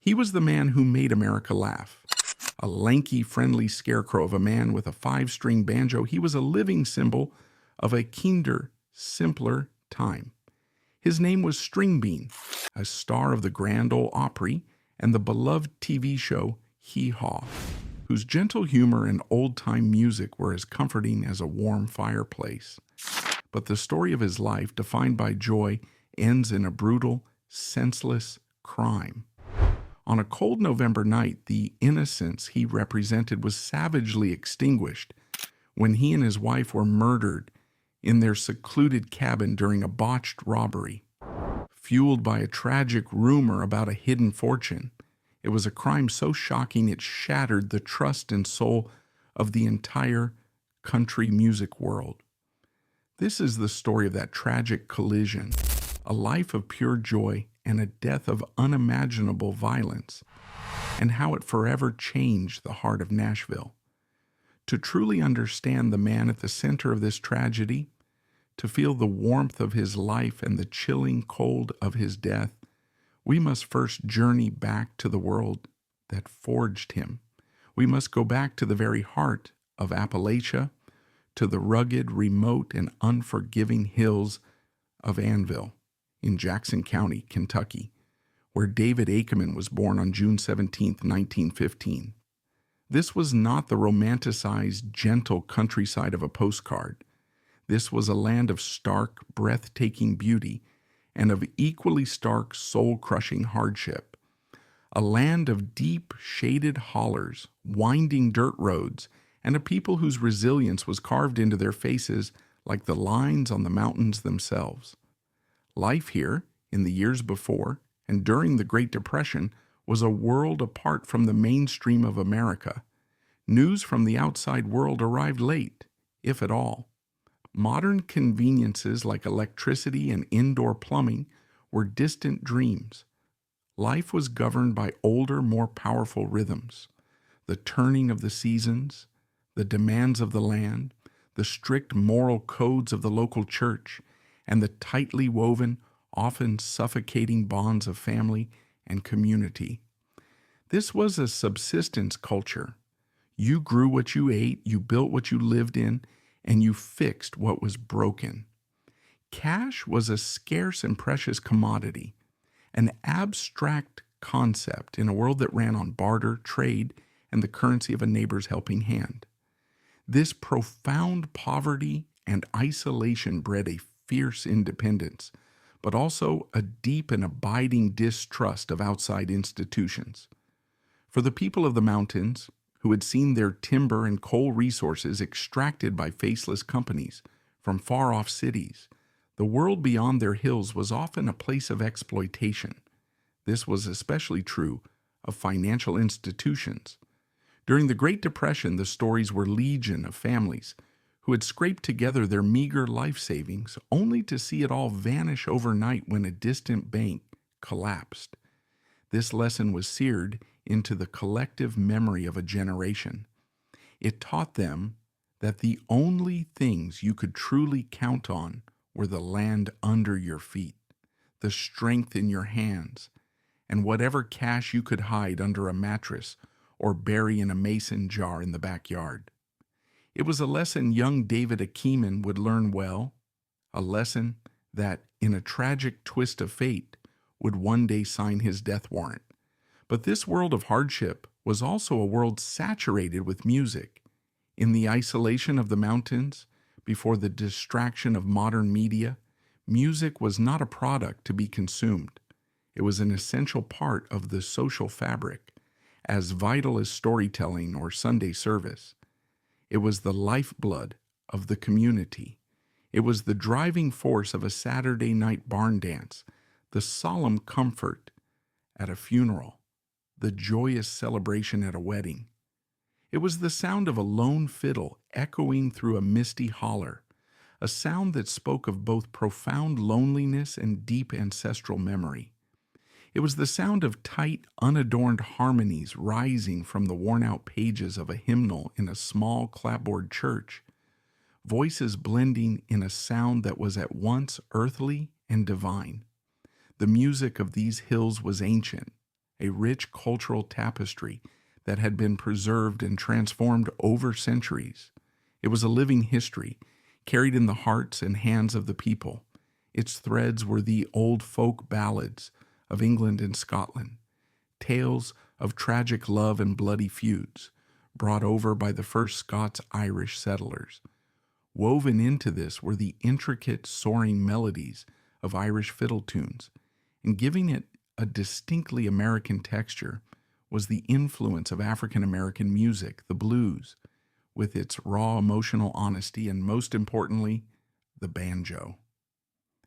He was the man who made America laugh. A lanky, friendly scarecrow of a man with a five-string banjo, he was a living symbol of a kinder, simpler time. His name was Stringbean, a star of the Grand Ole Opry and the beloved TV show Hee Haw, whose gentle humor and old-time music were as comforting as a warm fireplace. But the story of his life, defined by joy, ends in a brutal, senseless crime. On a cold November night, the innocence he represented was savagely extinguished when he and his wife were murdered in their secluded cabin during a botched robbery. Fueled by a tragic rumor about a hidden fortune, it was a crime so shocking it shattered the trust and soul of the entire country music world. This is the story of that tragic collision, a life of pure joy and a death of unimaginable violence, and how it forever changed the heart of Nashville. To truly understand the man at the center of this tragedy, to feel the warmth of his life and the chilling cold of his death, we must first journey back to the world that forged him. We must go back to the very heart of Appalachia, to the rugged, remote, and unforgiving hills of Annville in Jackson County, Kentucky, where David Akeman was born on June 17, 1915. This was not the romanticized, gentle countryside of a postcard. This was a land of stark, breathtaking beauty and of equally stark, soul-crushing hardship. A land of deep, shaded hollers, winding dirt roads, and a people whose resilience was carved into their faces like the lines on the mountains themselves. Life here, in the years before and during the Great Depression, was a world apart from the mainstream of America. News from the outside world arrived late, if at all. Modern conveniences like electricity and indoor plumbing were distant dreams. Life was governed by older, more powerful rhythms: the turning of the seasons, the demands of the land, the strict moral codes of the local church, and the tightly woven, often suffocating bonds of family and community. This was a subsistence culture. You grew what you ate, you built what you lived in, and you fixed what was broken. Cash was a scarce and precious commodity, an abstract concept in a world that ran on barter, trade, and the currency of a neighbor's helping hand. This profound poverty and isolation bred a fierce independence, but also a deep and abiding distrust of outside institutions. For the people of the mountains, who had seen their timber and coal resources extracted by faceless companies from far-off cities, the world beyond their hills was often a place of exploitation. This was especially true of financial institutions. During the Great Depression, the stories were legion of families who had scraped together their meager life savings only to see it all vanish overnight when a distant bank collapsed. This lesson was seared into the collective memory of a generation. It taught them that the only things you could truly count on were the land under your feet, the strength in your hands, and whatever cash you could hide under a mattress or bury in a mason jar in the backyard. It was a lesson young David Akeman would learn well, a lesson that, in a tragic twist of fate, would one day sign his death warrant. But this world of hardship was also a world saturated with music. In the isolation of the mountains, before the distraction of modern media, music was not a product to be consumed. It was an essential part of the social fabric, as vital as storytelling or Sunday service. It was the lifeblood of the community. It was the driving force of a Saturday night barn dance, the solemn comfort at a funeral, the joyous celebration at a wedding. It was the sound of a lone fiddle echoing through a misty holler, a sound that spoke of both profound loneliness and deep ancestral memory. It was the sound of tight, unadorned harmonies rising from the worn-out pages of a hymnal in a small clapboard church, voices blending in a sound that was at once earthly and divine. The music of these hills was ancient, a rich cultural tapestry that had been preserved and transformed over centuries. It was a living history, carried in the hearts and hands of the people. Its threads were the old folk ballads of England and Scotland, tales of tragic love and bloody feuds, brought over by the first Scots-Irish settlers. Woven into this were the intricate, soaring melodies of Irish fiddle tunes, and giving it a distinctly American texture was the influence of African American music, the blues, with its raw emotional honesty, and most importantly, the banjo.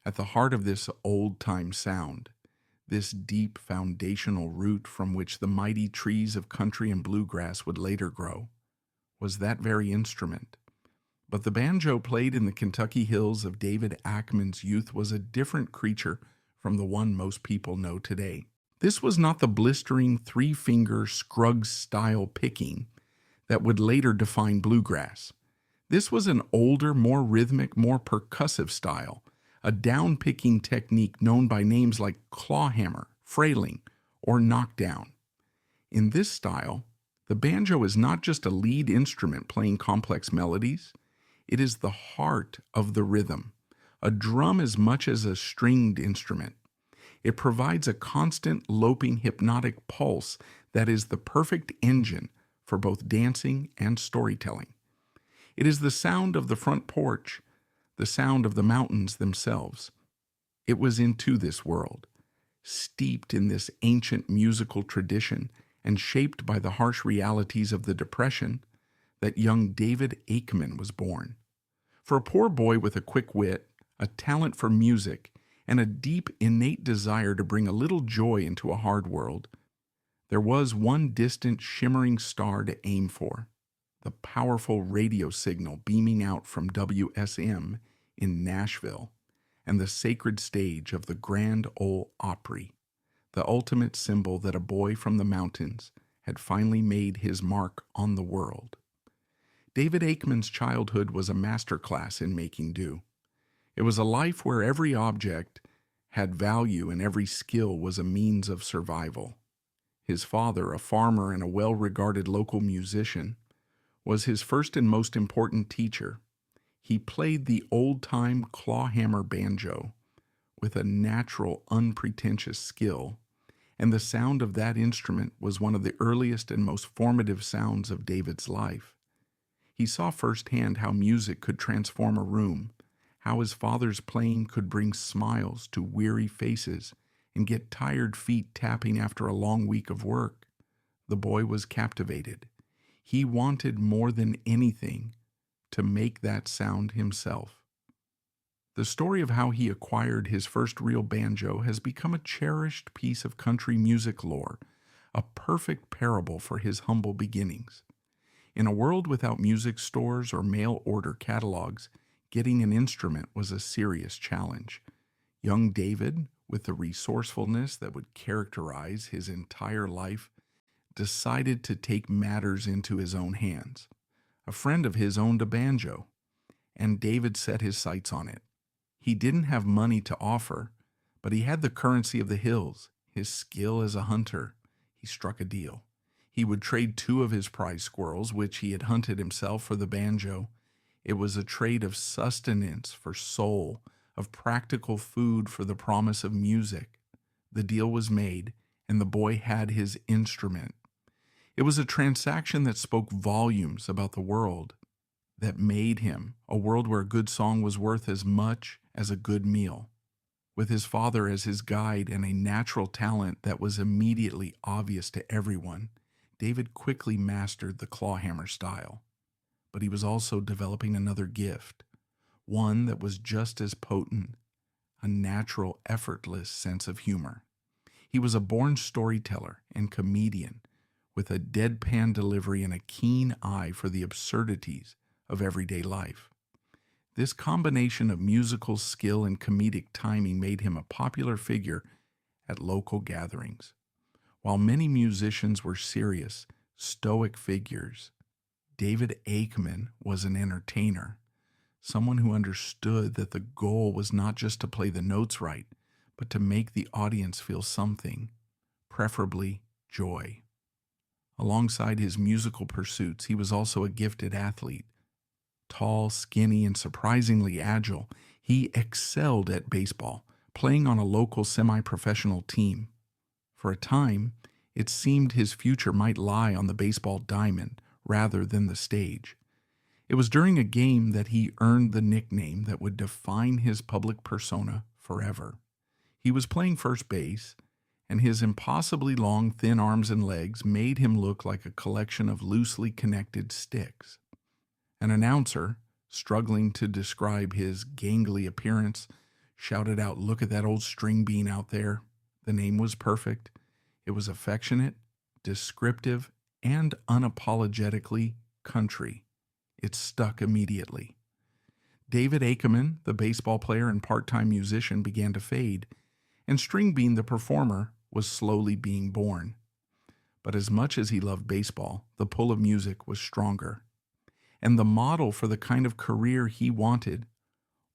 At the heart of this old-time sound, this deep foundational root from which the mighty trees of country and bluegrass would later grow, was that very instrument. But the banjo played in the Kentucky hills of David Akeman's youth was a different creature from the one most people know today. This was not the blistering three-finger Scruggs-style picking that would later define bluegrass. This was an older, more rhythmic, more percussive style, a down-picking technique known by names like clawhammer, frailing, or knockdown. In this style, the banjo is not just a lead instrument playing complex melodies, it is the heart of the rhythm, a drum as much as a stringed instrument. It provides a constant, loping, hypnotic pulse that is the perfect engine for both dancing and storytelling. It is the sound of the front porch, the sound of the mountains themselves. It was into this world, steeped in this ancient musical tradition and shaped by the harsh realities of the Depression, that young David Akeman was born. For a poor boy with a quick wit, a talent for music, and a deep innate desire to bring a little joy into a hard world, there was one distant shimmering star to aim for, the powerful radio signal beaming out from WSM in Nashville, and the sacred stage of the Grand Ole Opry, the ultimate symbol that a boy from the mountains had finally made his mark on the world. David Akeman's childhood was a masterclass in making do. It was a life where every object had value and every skill was a means of survival. His father, a farmer and a well-regarded local musician, was his first and most important teacher. He played the old-time clawhammer banjo with a natural, unpretentious skill, and the sound of that instrument was one of the earliest and most formative sounds of David's life. He saw firsthand how music could transform a room, how his father's playing could bring smiles to weary faces and get tired feet tapping after a long week of work. The boy was captivated. He wanted more than anything to make that sound himself. The story of how he acquired his first real banjo has become a cherished piece of country music lore, a perfect parable for his humble beginnings. In a world without music stores or mail-order catalogs, getting an instrument was a serious challenge. Young David, with the resourcefulness that would characterize his entire life, decided to take matters into his own hands. A friend of his owned a banjo, and David set his sights on it. He didn't have money to offer, but he had the currency of the hills, his skill as a hunter. He struck a deal. He would trade 2 of his prize squirrels, which he had hunted himself, for the banjo. It was a trade of sustenance for soul, of practical food for the promise of music. The deal was made, and the boy had his instrument. It was a transaction that spoke volumes about the world, that made him a world where a good song was worth as much as a good meal. With his father as his guide and a natural talent that was immediately obvious to everyone, David quickly mastered the clawhammer style. But he was also developing another gift, one that was just as potent, a natural, effortless sense of humor. He was a born storyteller and comedian with a deadpan delivery and a keen eye for the absurdities of everyday life. This combination of musical skill and comedic timing made him a popular figure at local gatherings. While many musicians were serious, stoic figures, David Akeman was an entertainer, someone who understood that the goal was not just to play the notes right, but to make the audience feel something, preferably joy. Alongside his musical pursuits, he was also a gifted athlete. Tall, skinny, and surprisingly agile, he excelled at baseball, playing on a local semi-professional team. For a time, it seemed his future might lie on the baseball diamond rather than the stage. It was during a game that he earned the nickname that would define his public persona forever. He was playing first base, and his impossibly long, thin arms and legs made him look like a collection of loosely connected sticks. An announcer, struggling to describe his gangly appearance, shouted out, "Look at that old Stringbean out there." The name was perfect. It was affectionate, descriptive, and unapologetically country. It stuck immediately. David Akeman, the baseball player and part-time musician, began to fade, and Stringbean, the performer, was slowly being born. But as much as he loved baseball, the pull of music was stronger. And the model for the kind of career he wanted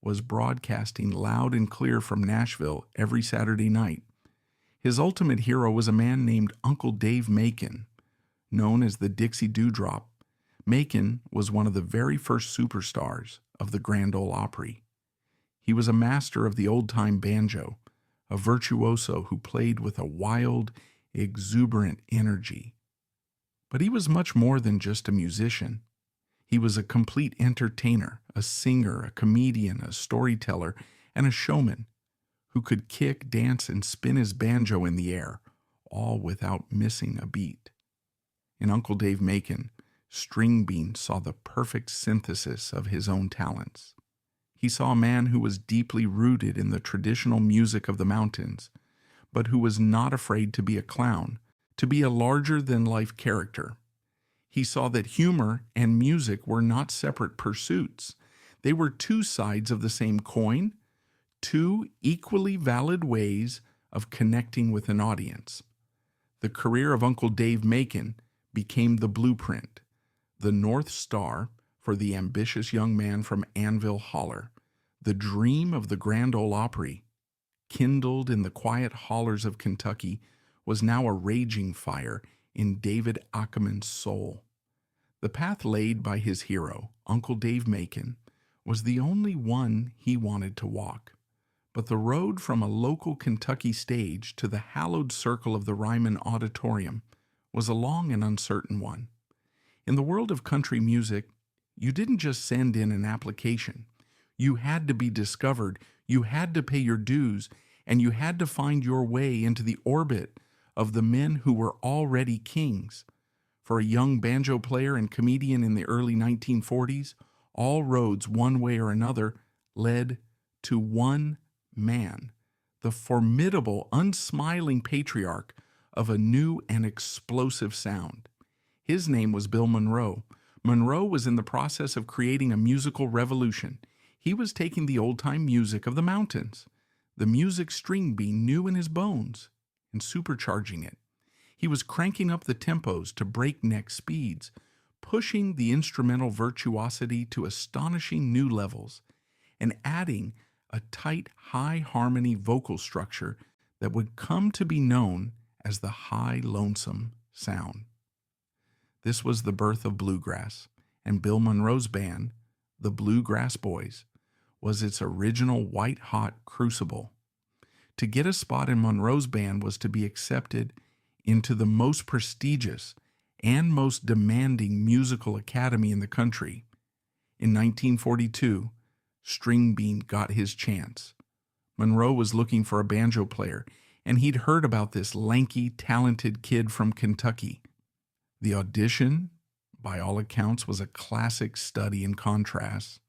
was broadcasting loud and clear from Nashville every Saturday night. His ultimate hero was a man named Uncle Dave Macon, known as the Dixie Dewdrop. Macon was one of the very first superstars of the Grand Ole Opry. He was a master of the old-time banjo, a virtuoso who played with a wild, exuberant energy. But he was much more than just a musician. He was a complete entertainer, a singer, a comedian, a storyteller, and a showman who could kick, dance, and spin his banjo in the air, all without missing a beat. In Uncle Dave Macon, Stringbean saw the perfect synthesis of his own talents. He saw a man who was deeply rooted in the traditional music of the mountains, but who was not afraid to be a clown, to be a larger-than-life character. He saw that humor and music were not separate pursuits. They were two sides of the same coin, two equally valid ways of connecting with an audience. The career of Uncle Dave Macon became the blueprint, the North Star for the ambitious young man from Anvil Holler. The dream of the Grand Ole Opry, kindled in the quiet hollers of Kentucky, was now a raging fire in David Akeman's soul. The path laid by his hero, Uncle Dave Macon, was the only one he wanted to walk. But the road from a local Kentucky stage to the hallowed circle of the Ryman Auditorium was a long and uncertain one. In the world of country music, you didn't just send in an application. You had to be discovered, you had to pay your dues, and you had to find your way into the orbit of the men who were already kings. For a young banjo player and comedian in the early 1940s, all roads, one way or another, led to one man, the formidable, unsmiling patriarch of a new and explosive sound. His name was Bill Monroe. Monroe was in the process of creating a musical revolution. He was taking the old-time music of the mountains, the music Stringbean knew in his bones, and supercharging it. He was cranking up the tempos to breakneck speeds, pushing the instrumental virtuosity to astonishing new levels, and adding a tight, high-harmony vocal structure that would come to be known as the high lonesome sound. This was the birth of bluegrass, and Bill Monroe's band, the Bluegrass Boys, was its original white-hot crucible. To get a spot in Monroe's band was to be accepted into the most prestigious and most demanding musical academy in the country. In 1942, Stringbean got his chance. Monroe was looking for a banjo player, and he'd heard about this lanky, talented kid from Kentucky. The audition, by all accounts, was a classic study in contrast.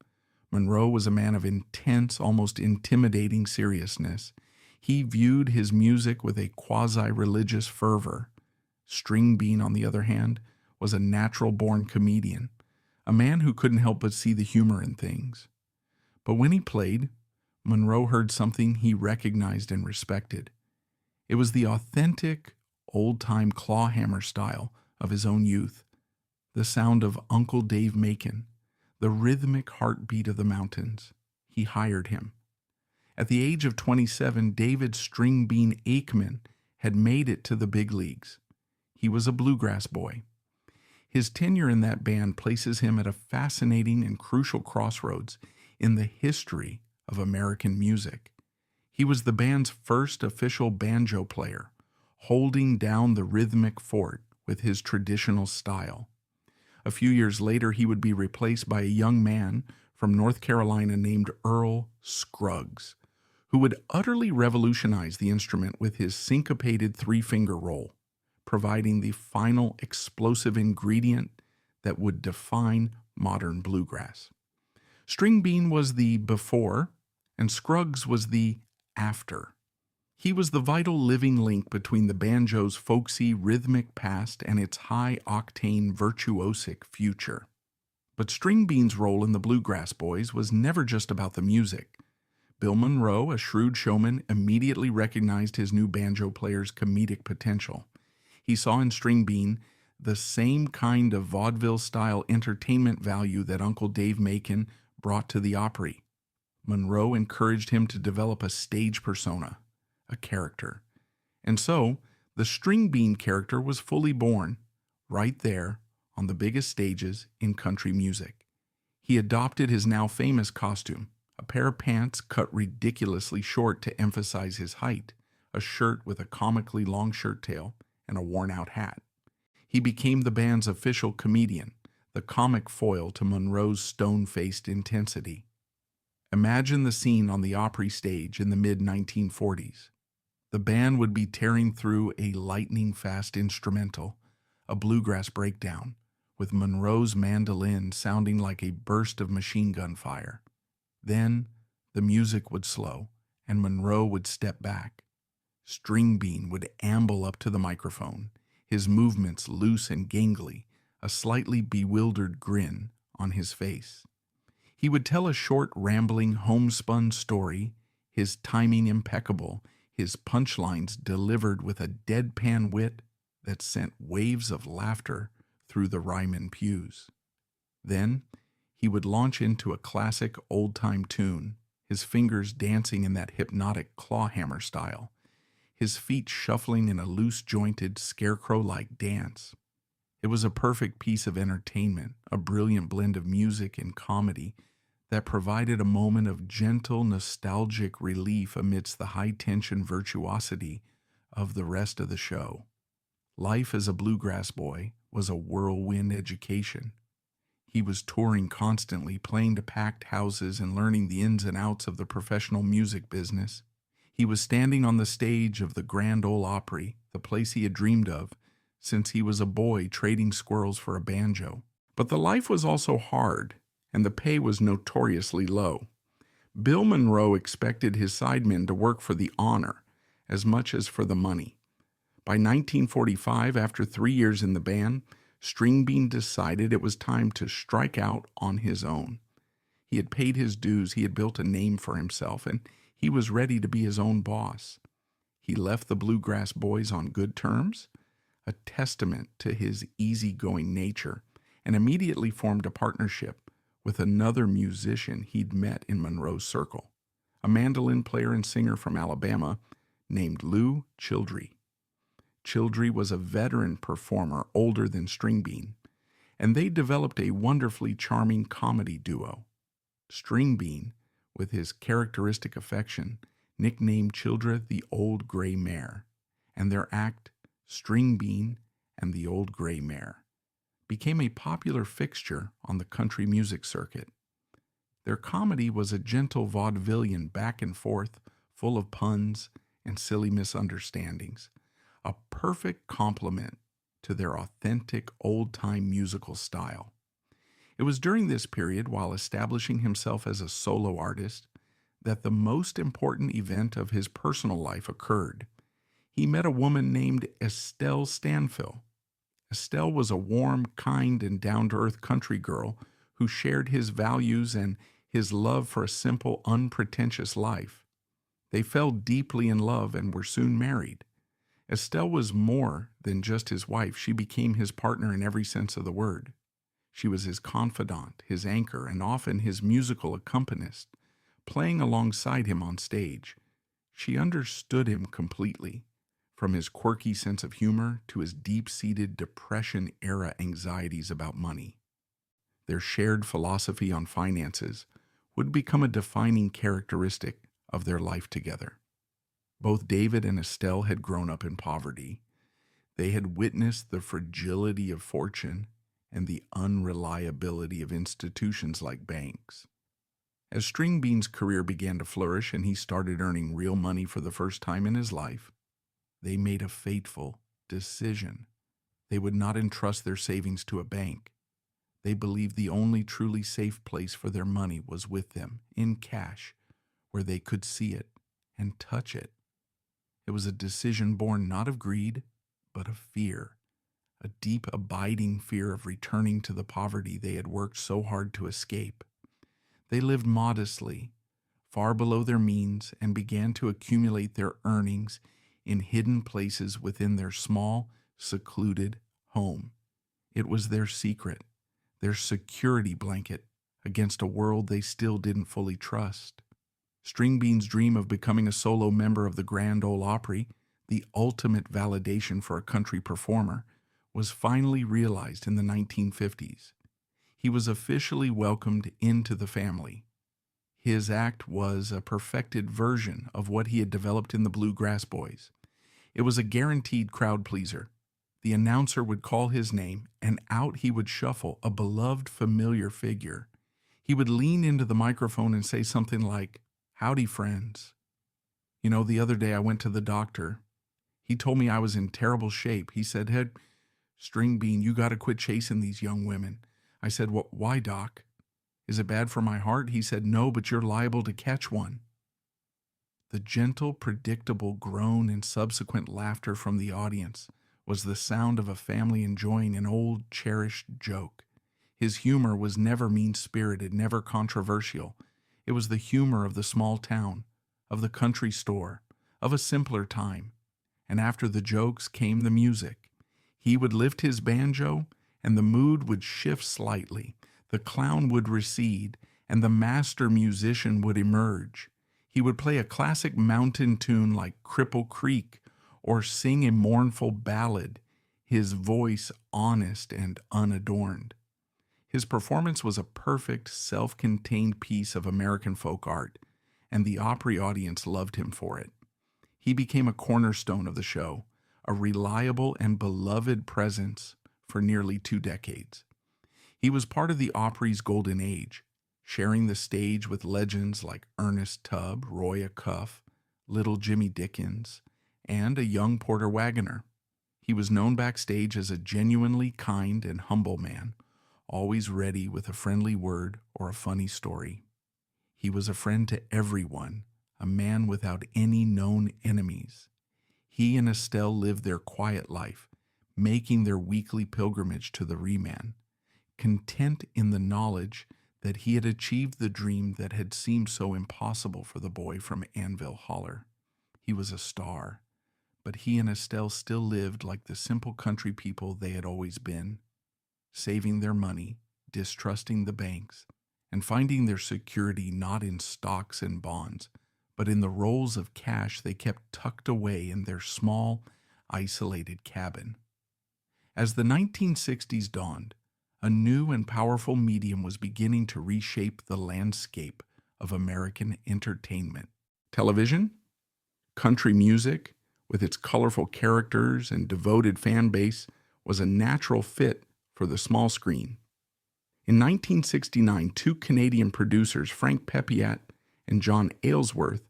Monroe was a man of intense, almost intimidating seriousness. He viewed his music with a quasi-religious fervor. Stringbean, on the other hand, was a natural-born comedian, a man who couldn't help but see the humor in things. But when he played, Monroe heard something he recognized and respected. It was the authentic, old-time clawhammer style of his own youth, the sound of Uncle Dave Macon, the rhythmic heartbeat of the mountains. He hired him. At the age of 27, David Stringbean Akeman had made it to the big leagues. He was a bluegrass boy. His tenure in that band places him at a fascinating and crucial crossroads in the history of American music. He was the band's first official banjo player, holding down the rhythmic fort with his traditional style. A few years later, he would be replaced by a young man from North Carolina named Earl Scruggs, who would utterly revolutionize the instrument with his syncopated three-finger roll, providing the final explosive ingredient that would define modern bluegrass. Stringbean was the before, and Scruggs was the after. He was the vital living link between the banjo's folksy, rhythmic past and its high-octane, virtuosic future. But Stringbean's role in the Bluegrass Boys was never just about the music. Bill Monroe, a shrewd showman, immediately recognized his new banjo player's comedic potential. He saw in Stringbean the same kind of vaudeville-style entertainment value that Uncle Dave Macon brought to the Opry. Monroe encouraged him to develop a stage persona, a character. And so, the Stringbean character was fully born, right there on the biggest stages in country music. He adopted his now famous costume, a pair of pants cut ridiculously short to emphasize his height, a shirt with a comically long shirt tail, and a worn-out hat. He became the band's official comedian, the comic foil to Monroe's stone-faced intensity. Imagine the scene on the Opry stage in the mid-1940s. The band would be tearing through a lightning-fast instrumental, a bluegrass breakdown, with Monroe's mandolin sounding like a burst of machine gun fire. Then the music would slow, and Monroe would step back. Stringbean would amble up to the microphone, his movements loose and gangly, a slightly bewildered grin on his face. He would tell a short, rambling, homespun story, his timing impeccable, his punchlines delivered with a deadpan wit that sent waves of laughter through the Ryman pews. Then he would launch into a classic old-time tune, his fingers dancing in that hypnotic clawhammer style, his feet shuffling in a loose-jointed, scarecrow-like dance. It was a perfect piece of entertainment, a brilliant blend of music and comedy that provided a moment of gentle, nostalgic relief amidst the high-tension virtuosity of the rest of the show. Life as a bluegrass boy was a whirlwind education. He was touring constantly, playing to packed houses and learning the ins and outs of the professional music business. He was standing on the stage of the Grand Ole Opry, the place he had dreamed of since he was a boy trading squirrels for a banjo. But the life was also hard, and the pay was notoriously low. Bill Monroe expected his sidemen to work for the honor as much as for the money. By 1945, after 3 years in the band, Stringbean decided it was time to strike out on his own. He had paid his dues, he had built a name for himself, and he was ready to be his own boss. He left the Bluegrass Boys on good terms, a testament to his easygoing nature, and immediately formed a partnership with another musician he'd met in Monroe's circle, a mandolin player and singer from Alabama named Lou Childrey. Childrey was a veteran performer older than Stringbean, and they developed a wonderfully charming comedy duo. Stringbean, with his characteristic affection, nicknamed Childrey the Old Gray Mare, and their act, Stringbean and the Old Gray Mare, became a popular fixture on the country music circuit. Their comedy was a gentle vaudevillian back and forth, full of puns and silly misunderstandings, a perfect complement to their authentic old-time musical style. It was during this period, while establishing himself as a solo artist, that the most important event of his personal life occurred. He met a woman named Estelle Stanfill. Estelle was a warm, kind, and down-to-earth country girl who shared his values and his love for a simple, unpretentious life. They fell deeply in love and were soon married. Estelle was more than just his wife. She became his partner in every sense of the word. She was his confidant, his anchor, and often his musical accompanist, playing alongside him on stage. She understood him completely, from his quirky sense of humor to his deep-seated Depression-era anxieties about money. Their shared philosophy on finances would become a defining characteristic of their life together. Both David and Estelle had grown up in poverty. They had witnessed the fragility of fortune and the unreliability of institutions like banks. As Stringbean's career began to flourish and he started earning real money for the first time in his life, they made a fateful decision. They would not entrust their savings to a bank. They believed the only truly safe place for their money was with them, in cash, where they could see it and touch it. It was a decision born not of greed, but of fear, a deep, abiding fear of returning to the poverty they had worked so hard to escape. They lived modestly, far below their means, and began to accumulate their earnings in hidden places within their small, secluded home. It was their secret, their security blanket against a world they still didn't fully trust. Stringbean's dream of becoming a solo member of the Grand Ole Opry, the ultimate validation for a country performer, was finally realized in the 1950s. He was officially welcomed into the family. His act was a perfected version of what he had developed in the Bluegrass Boys. It was a guaranteed crowd pleaser. The announcer would call his name, and out he would shuffle, a beloved, familiar figure. He would lean into the microphone and say something like, "Howdy, friends. You know, the other day I went to the doctor. He told me I was in terrible shape. He said, 'Hey, Stringbean, you got to quit chasing these young women.' I said, 'Well, why, doc? Is it bad for my heart?' He said, 'No, but you're liable to catch one.'" The gentle, predictable groan and subsequent laughter from the audience was the sound of a family enjoying an old, cherished joke. His humor was never mean-spirited, never controversial. It was the humor of the small town, of the country store, of a simpler time. And after the jokes came the music. He would lift his banjo, and the mood would shift slightly. The clown would recede, and the master musician would emerge. He would play a classic mountain tune like Cripple Creek or sing a mournful ballad, his voice honest and unadorned. His performance was a perfect, self-contained piece of American folk art, and the Opry audience loved him for it. He became a cornerstone of the show, a reliable and beloved presence for nearly 2 decades. He was part of the Opry's golden age, sharing the stage with legends like Ernest Tubb, Roy Acuff, Little Jimmy Dickens, and a young Porter Wagoner. He was known backstage as a genuinely kind and humble man, always ready with a friendly word or a funny story. He was a friend to everyone, a man without any known enemies. He and Estelle lived their quiet life, making their weekly pilgrimage to the Reman, content in the knowledge that he had achieved the dream that had seemed so impossible for the boy from Anvil Holler. He was a star, but he and Estelle still lived like the simple country people they had always been, saving their money, distrusting the banks, and finding their security not in stocks and bonds, but in the rolls of cash they kept tucked away in their small, isolated cabin. As the 1960s dawned, a new and powerful medium was beginning to reshape the landscape of American entertainment. Television, country music, with its colorful characters and devoted fan base, was a natural fit for the small screen. In 1969, 2 Canadian producers, Frank Pepiat and John Aylesworth,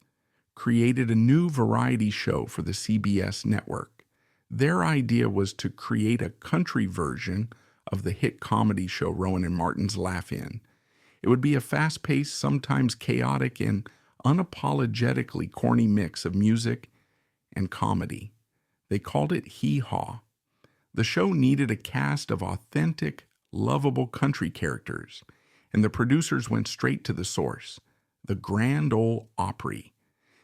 created a new variety show for the CBS network. Their idea was to create a country version of the hit comedy show Rowan and Martin's Laugh-In. It would be a fast-paced, sometimes chaotic, and unapologetically corny mix of music and comedy. They called it Hee Haw. The show needed a cast of authentic, lovable country characters, and the producers went straight to the source, the Grand Ole Opry.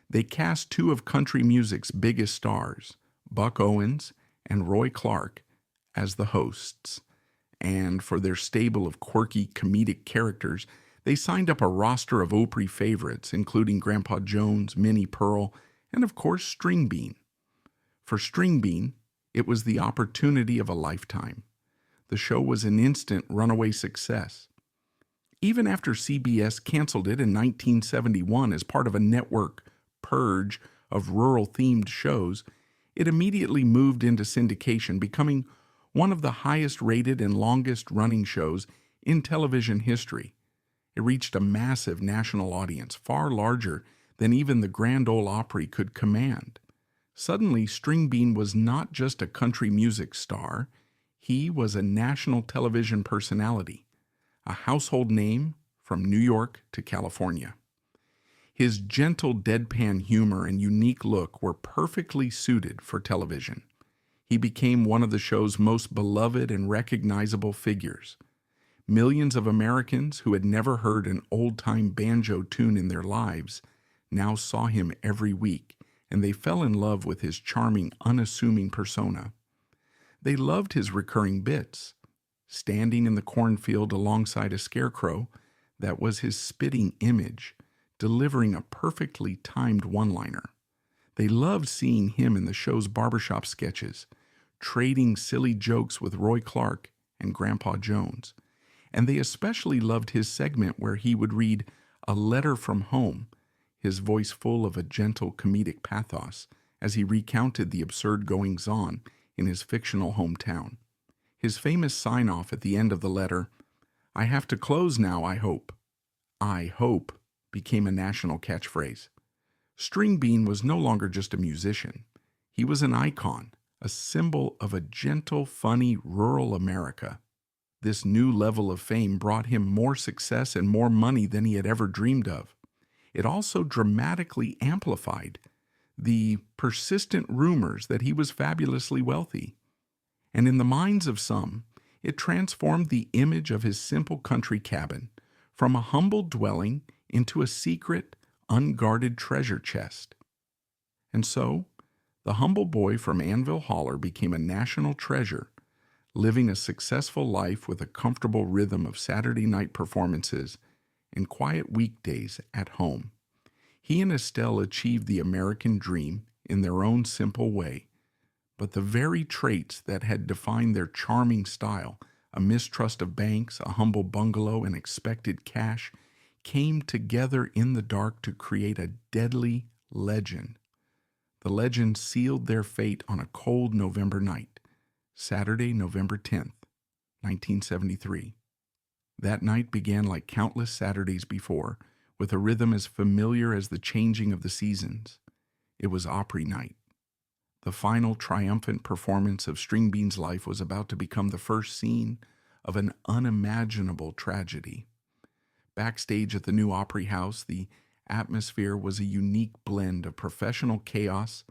They cast 2 of country music's biggest stars, Buck Owens and Roy Clark, as the hosts. And for their stable of quirky comedic characters, they signed up a roster of Opry favorites, including Grandpa Jones, Minnie Pearl, and of course Stringbean. For Stringbean, it was the opportunity of a lifetime. The show was an instant runaway success. Even after CBS canceled it in 1971 as part of a network purge of rural-themed shows, it immediately moved into syndication, becoming one of the highest-rated and longest-running shows in television history. It reached a massive national audience, far larger than even the Grand Ole Opry could command. Suddenly, Stringbean was not just a country music star. He was a national television personality, a household name from New York to California. His gentle deadpan humor and unique look were perfectly suited for television. He became one of the show's most beloved and recognizable figures. Millions of Americans who had never heard an old-time banjo tune in their lives now saw him every week, and they fell in love with his charming, unassuming persona. They loved his recurring bits. Standing in the cornfield alongside a scarecrow, that was his spitting image, delivering a perfectly timed one-liner. They loved seeing him in the show's barbershop sketches, trading silly jokes with Roy Clark and Grandpa Jones. And they especially loved his segment where he would read A Letter from Home, his voice full of a gentle comedic pathos as he recounted the absurd goings-on in his fictional hometown. His famous sign-off at the end of the letter, "I have to close now, I hope." "I hope" became a national catchphrase. Stringbean was no longer just a musician. He was an icon, a symbol of a gentle, funny, rural America. This new level of fame brought him more success and more money than he had ever dreamed of. It also dramatically amplified the persistent rumors that he was fabulously wealthy. And in the minds of some, it transformed the image of his simple country cabin from a humble dwelling into a secret, unguarded treasure chest. And so, the humble boy from Anvil Holler became a national treasure, living a successful life with a comfortable rhythm of Saturday night performances and quiet weekdays at home. He and Estelle achieved the American dream in their own simple way, but the very traits that had defined their charming style, a mistrust of banks, a humble bungalow, and expected cash, came together in the dark to create a deadly legend. The legend sealed their fate on a cold November night, Saturday, November 10th, 1973. That night began like countless Saturdays before, with a rhythm as familiar as the changing of the seasons. It was Opry night. The final triumphant performance of Stringbean's life was about to become the first scene of an unimaginable tragedy. Backstage at the new Opry House, the atmosphere was a unique blend of professional chaos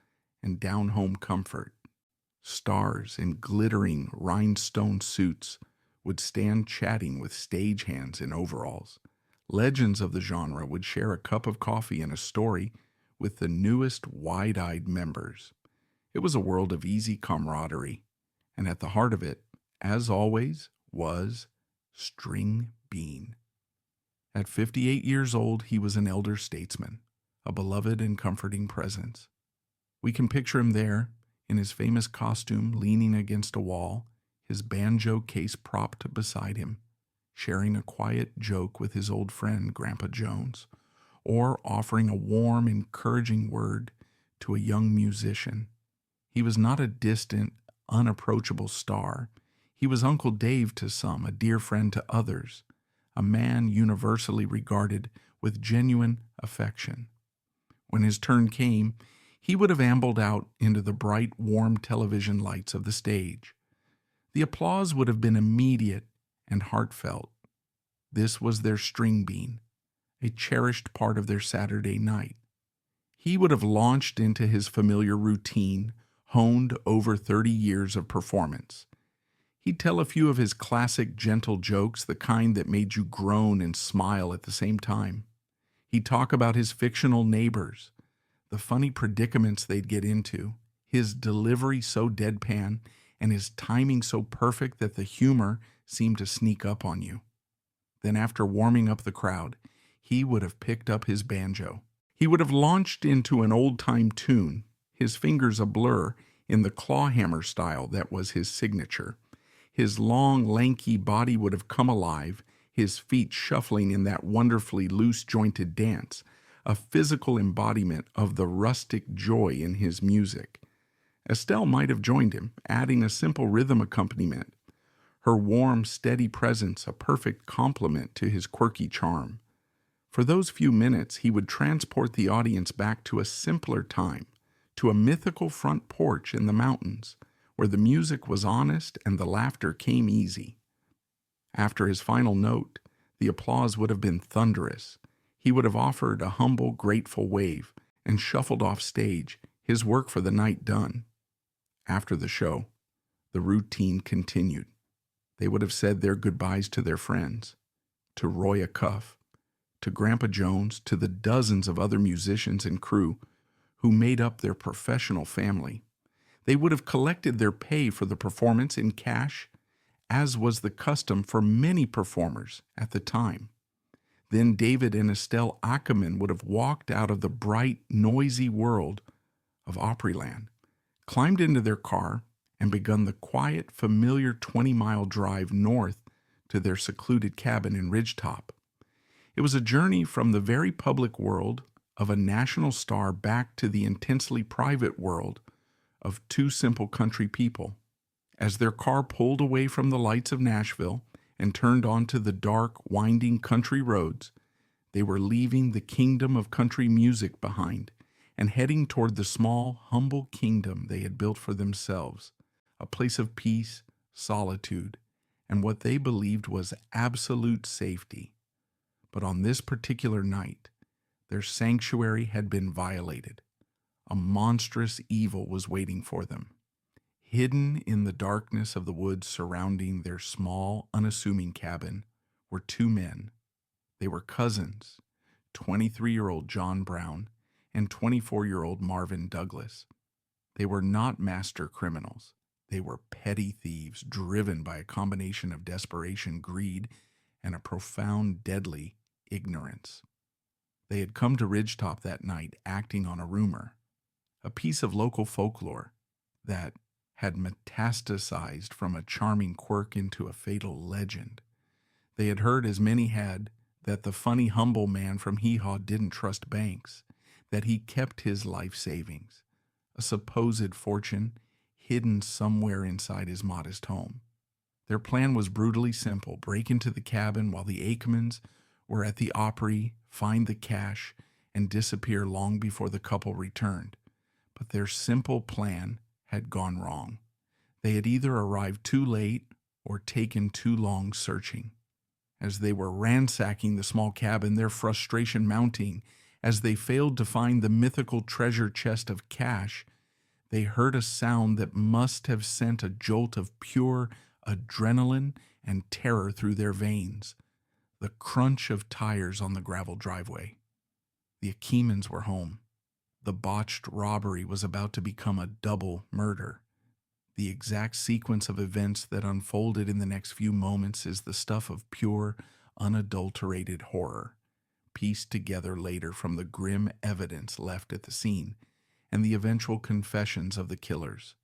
and down-home comfort. Stars in glittering rhinestone suits would stand chatting with stagehands in overalls. Legends of the genre would share a cup of coffee and a story with the newest wide-eyed members. It was a world of easy camaraderie, and at the heart of it, as always, was Stringbean. At 58 years old, he was an elder statesman, a beloved and comforting presence. We can picture him there, in his famous costume, leaning against a wall, his banjo case propped beside him, sharing a quiet joke with his old friend, Grandpa Jones, or offering a warm, encouraging word to a young musician. He was not a distant, unapproachable star. He was Uncle Dave to some, a dear friend to others, a man universally regarded with genuine affection. When his turn came, he would have ambled out into the bright, warm television lights of the stage. The applause would have been immediate and heartfelt. This was their Stringbean, a cherished part of their Saturday night. He would have launched into his familiar routine, honed over 30 years of performance. He'd tell a few of his classic gentle jokes, the kind that made you groan and smile at the same time. He'd talk about his fictional neighbors, the funny predicaments they'd get into, his delivery so deadpan, and his timing so perfect that the humor seemed to sneak up on you. Then after warming up the crowd, he would have picked up his banjo. He would have launched into an old-time tune, his fingers a blur in the clawhammer style that was his signature. His long, lanky body would have come alive, his feet shuffling in that wonderfully loose-jointed dance, a physical embodiment of the rustic joy in his music. Estelle might have joined him, adding a simple rhythm accompaniment, her warm, steady presence a perfect complement to his quirky charm. For those few minutes, he would transport the audience back to a simpler time, to a mythical front porch in the mountains, where the music was honest and the laughter came easy. After his final note, the applause would have been thunderous. He would have offered a humble, grateful wave and shuffled off stage, his work for the night done. After the show, the routine continued. They would have said their goodbyes to their friends, to Roy Acuff, to Grandpa Jones, to the dozens of other musicians and crew who made up their professional family. They would have collected their pay for the performance in cash, as was the custom for many performers at the time. Then David and Estelle Akeman would have walked out of the bright, noisy world of Opryland, climbed into their car, and begun the quiet, familiar 20-mile drive north to their secluded cabin in Ridgetop. It was a journey from the very public world of a national star back to the intensely private world of two simple country people. As their car pulled away from the lights of Nashville and turned onto the dark, winding country roads, they were leaving the kingdom of country music behind and heading toward the small, humble kingdom they had built for themselves, a place of peace, solitude, and what they believed was absolute safety. But on this particular night, their sanctuary had been violated. A monstrous evil was waiting for them. Hidden in the darkness of the woods surrounding their small, unassuming cabin were two men. They were cousins, 23-year-old John Brown and 24-year-old Marvin Douglas. They were not master criminals. They were petty thieves driven by a combination of desperation, greed, and a profound, deadly ignorance. They had come to Ridgetop that night acting on a rumor, a piece of local folklore that had metastasized from a charming quirk into a fatal legend. They had heard, as many had, that the funny, humble man from Hee Haw didn't trust banks, that he kept his life savings, a supposed fortune hidden somewhere inside his modest home. Their plan was brutally simple: break into the cabin while the Akemans were at the Opry, find the cash, and disappear long before the couple returned. But their simple plan had gone wrong. They had either arrived too late or taken too long searching. As they were ransacking the small cabin, their frustration mounting, as they failed to find the mythical treasure chest of cash, they heard a sound that must have sent a jolt of pure adrenaline and terror through their veins: the crunch of tires on the gravel driveway. The Akemans were home. The botched robbery was about to become a double murder. The exact sequence of events that unfolded in the next few moments is the stuff of pure, unadulterated horror, pieced together later from the grim evidence left at the scene and the eventual confessions of the killers.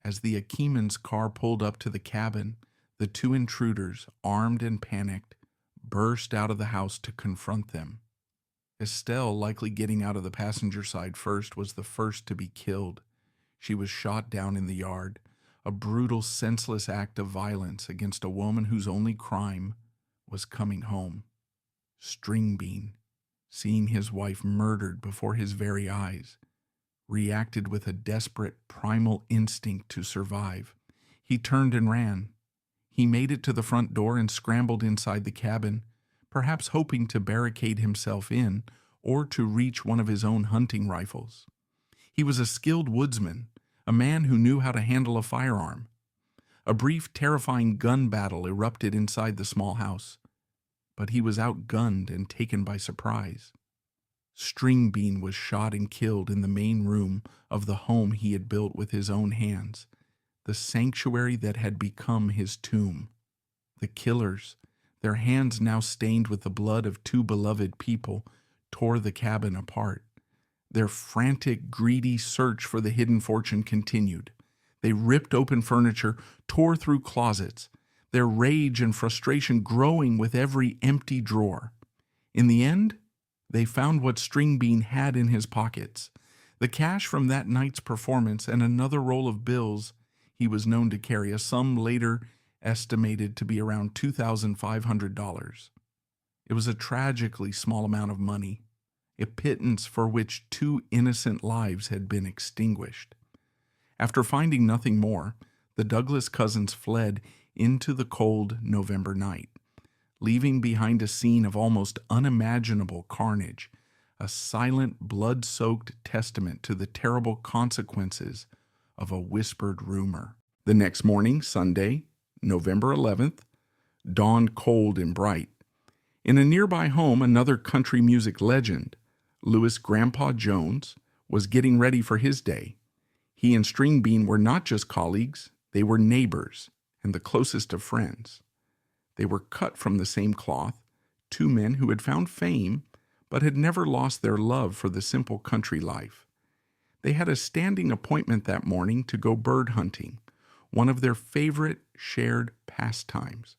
As the Akemans' car pulled up to the cabin, the two intruders, armed and panicked, burst out of the house to confront them. Estelle, likely getting out of the passenger side first, was the first to be killed. She was shot down in the yard, a brutal, senseless act of violence against a woman whose only crime was coming home. Stringbean, seeing his wife murdered before his very eyes, reacted with a desperate, primal instinct to survive. He turned and ran. He made it to the front door and scrambled inside the cabin, perhaps hoping to barricade himself in or to reach one of his own hunting rifles. He was a skilled woodsman, a man who knew how to handle a firearm. A brief, terrifying gun battle erupted inside the small house, but he was outgunned and taken by surprise. Stringbean was shot and killed in the main room of the home he had built with his own hands, the sanctuary that had become his tomb. The killers, their hands now stained with the blood of two beloved people, tore the cabin apart. Their frantic, greedy search for the hidden fortune continued. They ripped open furniture, tore through closets, their rage and frustration growing with every empty drawer. In the end, they found what Stringbean had in his pockets, the cash from that night's performance and another roll of bills he was known to carry, a sum later estimated to be around $2,500. It was a tragically small amount of money, a pittance for which 2 innocent lives had been extinguished. After finding nothing more, the Douglas cousins fled into the cold November night, leaving behind a scene of almost unimaginable carnage, a silent, blood-soaked testament to the terrible consequences of a whispered rumor. The next morning, Sunday, November 11th, dawned cold and bright. In a nearby home, another country music legend, Louis Grandpa Jones, was getting ready for his day. He and Stringbean were not just colleagues, they were neighbors and the closest of friends. They were cut from the same cloth, 2 men who had found fame but had never lost their love for the simple country life. They had a standing appointment that morning to go bird hunting, one of their favorite shared pastimes.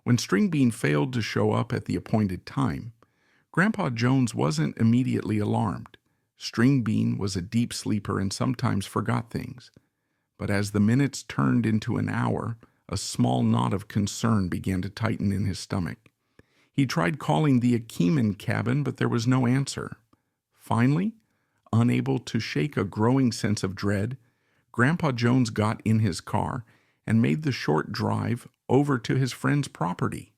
When Stringbean failed to show up at the appointed time, Grandpa Jones wasn't immediately alarmed. Stringbean was a deep sleeper and sometimes forgot things. But as the minutes turned into an hour, a small knot of concern began to tighten in his stomach. He tried calling the Akeman cabin, but there was no answer. Finally, unable to shake a growing sense of dread, Grandpa Jones got in his car and made the short drive over to his friend's property.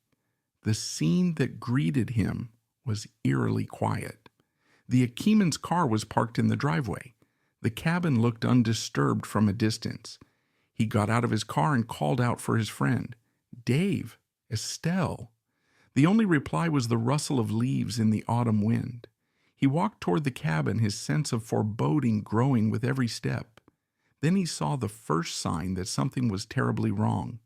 The scene that greeted him was eerily quiet. The Akeman's car was parked in the driveway. The cabin looked undisturbed from a distance. He got out of his car and called out for his friend. "Dave, Estelle." The only reply was the rustle of leaves in the autumn wind. He walked toward the cabin, his sense of foreboding growing with every step. Then he saw the first sign that something was terribly wrong.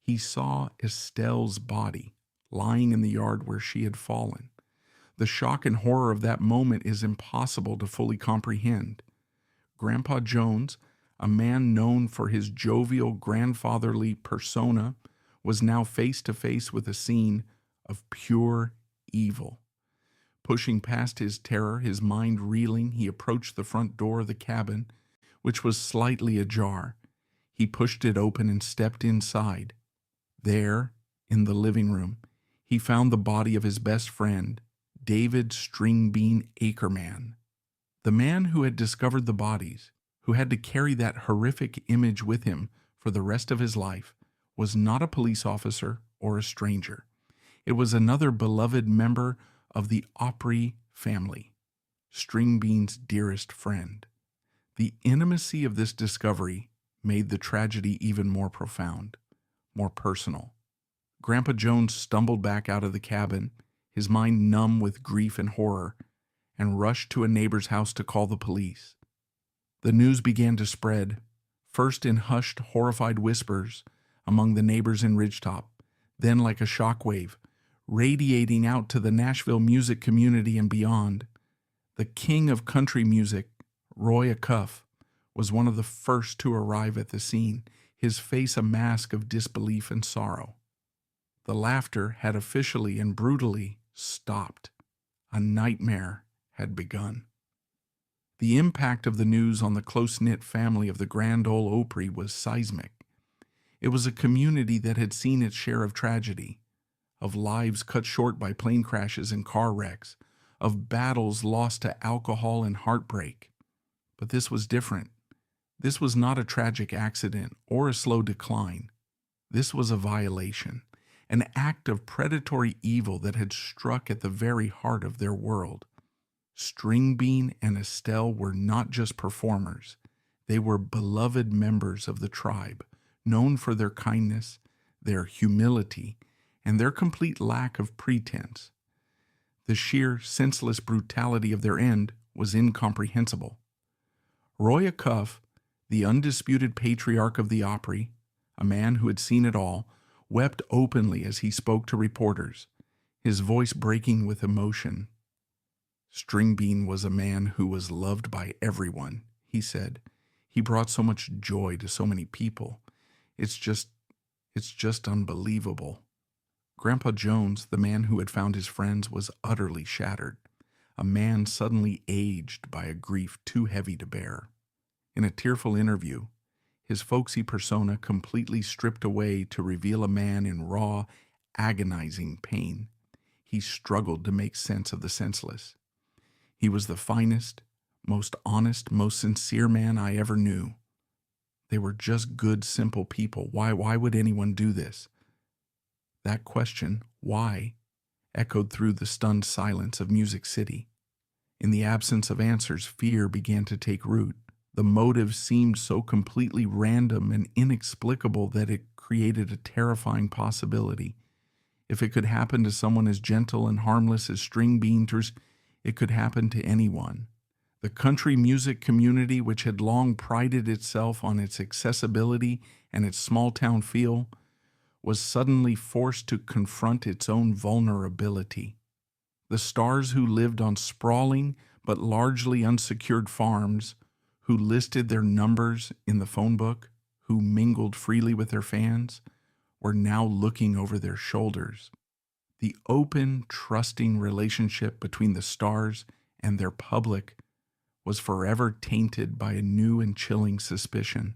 He saw Estelle's body lying in the yard where she had fallen. The shock and horror of that moment is impossible to fully comprehend. Grandpa Jones, a man known for his jovial, grandfatherly persona, was now face to face with a scene of pure evil. Pushing past his terror, his mind reeling, he approached the front door of the cabin, which was slightly ajar. He pushed it open and stepped inside. There, in the living room, he found the body of his best friend, David Stringbean Akeman. The man who had discovered the bodies, who had to carry that horrific image with him for the rest of his life, was not a police officer or a stranger. It was another beloved member of the Opry family, Stringbean's dearest friend. The intimacy of this discovery made the tragedy even more profound, more personal. Grandpa Jones stumbled back out of the cabin, his mind numb with grief and horror, and rushed to a neighbor's house to call the police. The news began to spread, first in hushed, horrified whispers among the neighbors in Ridgetop, then like a shockwave, radiating out to the Nashville music community and beyond. The king of country music, Roy Acuff, was one of the first to arrive at the scene, his face a mask of disbelief and sorrow. The laughter had officially and brutally stopped. A nightmare had begun. The impact of the news on the close-knit family of the Grand Ole Opry was seismic. It was a community that had seen its share of tragedy, of lives cut short by plane crashes and car wrecks, of battles lost to alcohol and heartbreak. But this was different. This was not a tragic accident or a slow decline. This was a violation, an act of predatory evil that had struck at the very heart of their world. Stringbean and Estelle were not just performers. They were beloved members of the tribe, known for their kindness, their humility, and their complete lack of pretense. The sheer, senseless brutality of their end was incomprehensible. Roy Acuff, the undisputed patriarch of the Opry, a man who had seen it all, wept openly as he spoke to reporters, his voice breaking with emotion. Stringbean was a man who was loved by everyone, he said. He brought so much joy to so many people. It's just unbelievable. Grandpa Jones, the man who had found his friends, was utterly shattered, a man suddenly aged by a grief too heavy to bear. In a tearful interview, his folksy persona completely stripped away to reveal a man in raw, agonizing pain. He struggled to make sense of the senseless. He was the finest, most honest, most sincere man I ever knew. They were just good, simple people. Why would anyone do this? That question, why, echoed through the stunned silence of Music City. In the absence of answers, fear began to take root. The motive seemed so completely random and inexplicable that it created a terrifying possibility. If it could happen to someone as gentle and harmless as Stringbean, it could happen to anyone. The country music community, which had long prided itself on its accessibility and its small-town feel, was suddenly forced to confront its own vulnerability. The stars who lived on sprawling but largely unsecured farms, who listed their numbers in the phone book, who mingled freely with their fans, were now looking over their shoulders. The open, trusting relationship between the stars and their public was forever tainted by a new and chilling suspicion.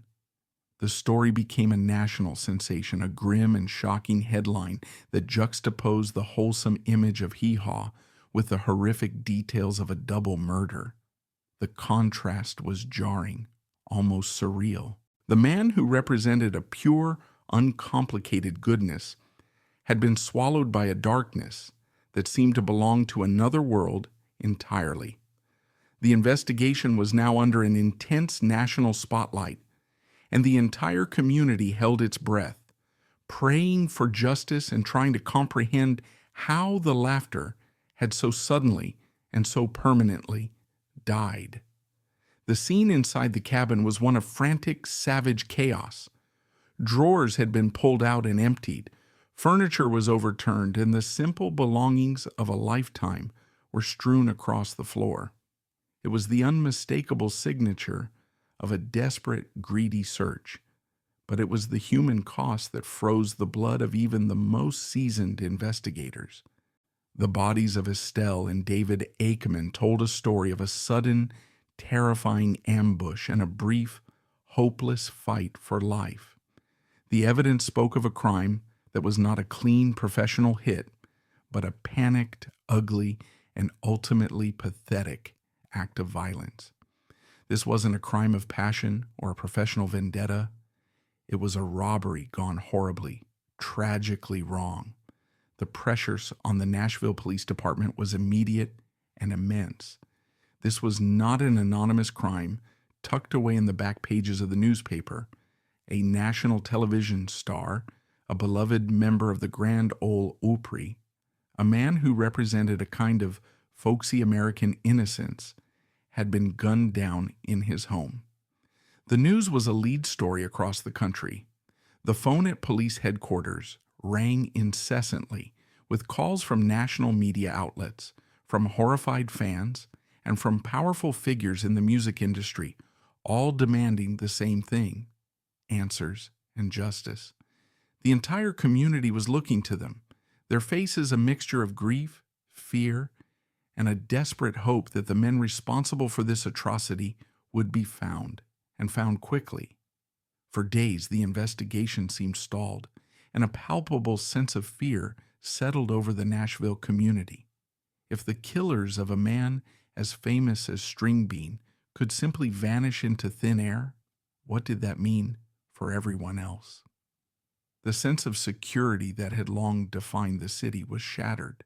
The story became a national sensation, a grim and shocking headline that juxtaposed the wholesome image of Hee Haw with the horrific details of a double murder. The contrast was jarring, almost surreal. The man who represented a pure, uncomplicated goodness had been swallowed by a darkness that seemed to belong to another world entirely. The investigation was now under an intense national spotlight, and the entire community held its breath, praying for justice and trying to comprehend how the laughter had so suddenly and so permanently died. The scene inside the cabin was one of frantic, savage chaos. Drawers had been pulled out and emptied, furniture was overturned, and the simple belongings of a lifetime were strewn across the floor. It was the unmistakable signature of a desperate, greedy search, but it was the human cost that froze the blood of even the most seasoned investigators. The bodies of Estelle and David Akeman told a story of a sudden, terrifying ambush and a brief, hopeless fight for life. The evidence spoke of a crime that was not a clean professional hit, but a panicked, ugly, and ultimately pathetic act of violence. This wasn't a crime of passion or a professional vendetta. It was a robbery gone horribly, tragically wrong. The pressures on the Nashville Police Department was immediate and immense. This was not an anonymous crime tucked away in the back pages of the newspaper. A national television star, a beloved member of the Grand Ole Opry, a man who represented a kind of folksy American innocence, had been gunned down in his home. The news was a lead story across the country. The phone at police headquarters rang incessantly with calls from national media outlets, from horrified fans, and from powerful figures in the music industry, all demanding the same thing: answers and justice. The entire community was looking to them, their faces a mixture of grief, fear, and a desperate hope that the men responsible for this atrocity would be found, and found quickly. For days, the investigation seemed stalled, and a palpable sense of fear settled over the Nashville community. If the killers of a man as famous as Stringbean could simply vanish into thin air, what did that mean for everyone else? The sense of security that had long defined the city was shattered.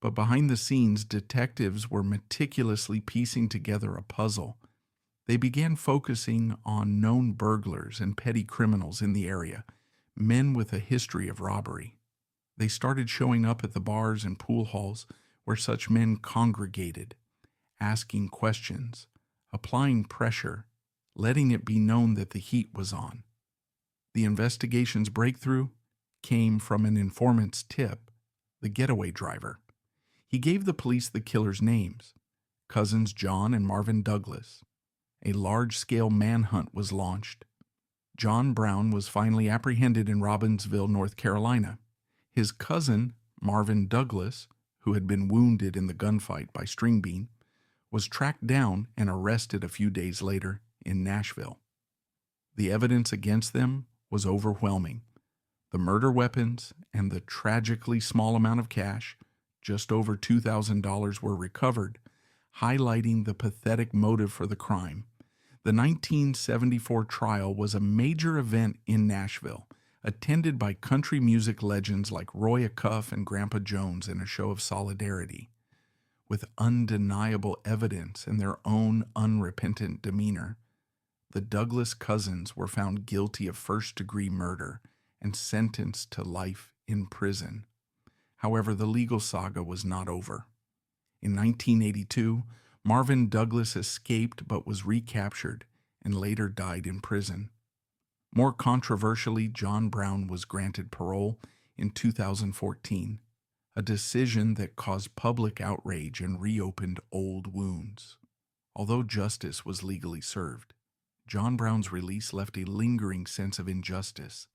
But behind the scenes, detectives were meticulously piecing together a puzzle. They began focusing on known burglars and petty criminals in the area, men with a history of robbery. They started showing up at the bars and pool halls where such men congregated, asking questions, applying pressure, letting it be known that the heat was on. The investigation's breakthrough came from an informant's tip, the getaway driver. He gave the police the killers' names, cousins John and Marvin Douglas. A large-scale manhunt was launched. John Brown was finally apprehended in Robbinsville, North Carolina. His cousin, Marvin Douglas, who had been wounded in the gunfight by Stringbean, was tracked down and arrested a few days later in Nashville. The evidence against them was overwhelming. The murder weapons and the tragically small amount of cash, just over $2,000, were recovered, highlighting the pathetic motive for the crime. The 1974 trial was a major event in Nashville, attended by country music legends like Roy Acuff and Grandpa Jones in a show of solidarity. With undeniable evidence and their own unrepentant demeanor, the Douglas cousins were found guilty of first-degree murder and sentenced to life in prison. However, the legal saga was not over. In 1982, Marvin Douglas escaped but was recaptured and later died in prison. More controversially, John Brown was granted parole in 2014, a decision that caused public outrage and reopened old wounds. Although justice was legally served, John Brown's release left a lingering sense of injustice,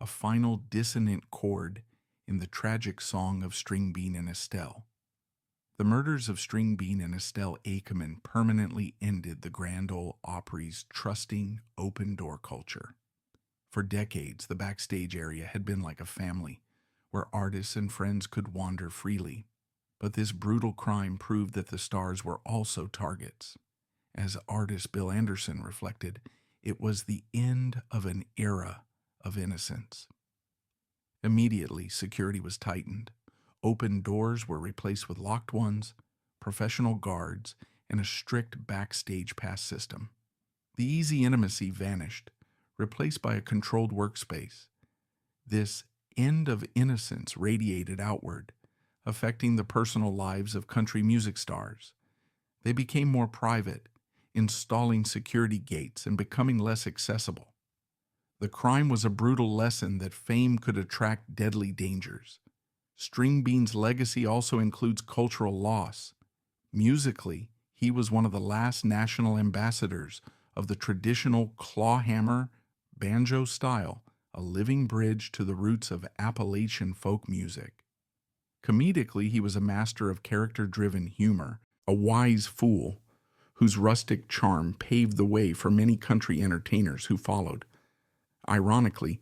a final dissonant chord in the tragic song of Stringbean and Estelle. The murders of Stringbean and Estelle Akeman permanently ended the Grand Ole Opry's trusting, open-door culture. For decades, the backstage area had been like a family, where artists and friends could wander freely. But this brutal crime proved that the stars were also targets. As artist Bill Anderson reflected, it was the end of an era of innocence. Immediately, security was tightened. Open doors were replaced with locked ones, professional guards, and a strict backstage pass system. The easy intimacy vanished, replaced by a controlled workspace. This end of innocence radiated outward, affecting the personal lives of country music stars. They became more private, installing security gates and becoming less accessible. The crime was a brutal lesson that fame could attract deadly dangers. Stringbean's legacy also includes cultural loss. Musically, he was one of the last national ambassadors of the traditional clawhammer banjo style, a living bridge to the roots of Appalachian folk music. Comedically, he was a master of character-driven humor, a wise fool whose rustic charm paved the way for many country entertainers who followed. Ironically,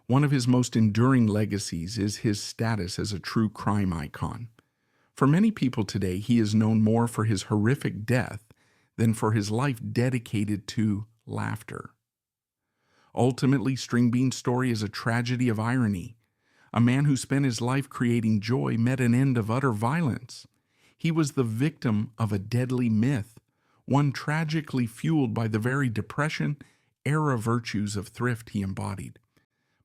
one of his most enduring legacies is his status as a true crime icon. For many people today, he is known more for his horrific death than for his life dedicated to laughter. Ultimately, Stringbean's story is a tragedy of irony. A man who spent his life creating joy met an end of utter violence. He was the victim of a deadly myth, one tragically fueled by the very depression era virtues of thrift he embodied.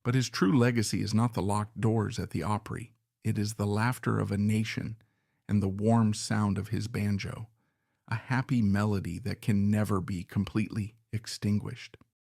But his true legacy is not the locked doors at the Opry. It is the laughter of a nation and the warm sound of his banjo, a happy melody that can never be completely extinguished.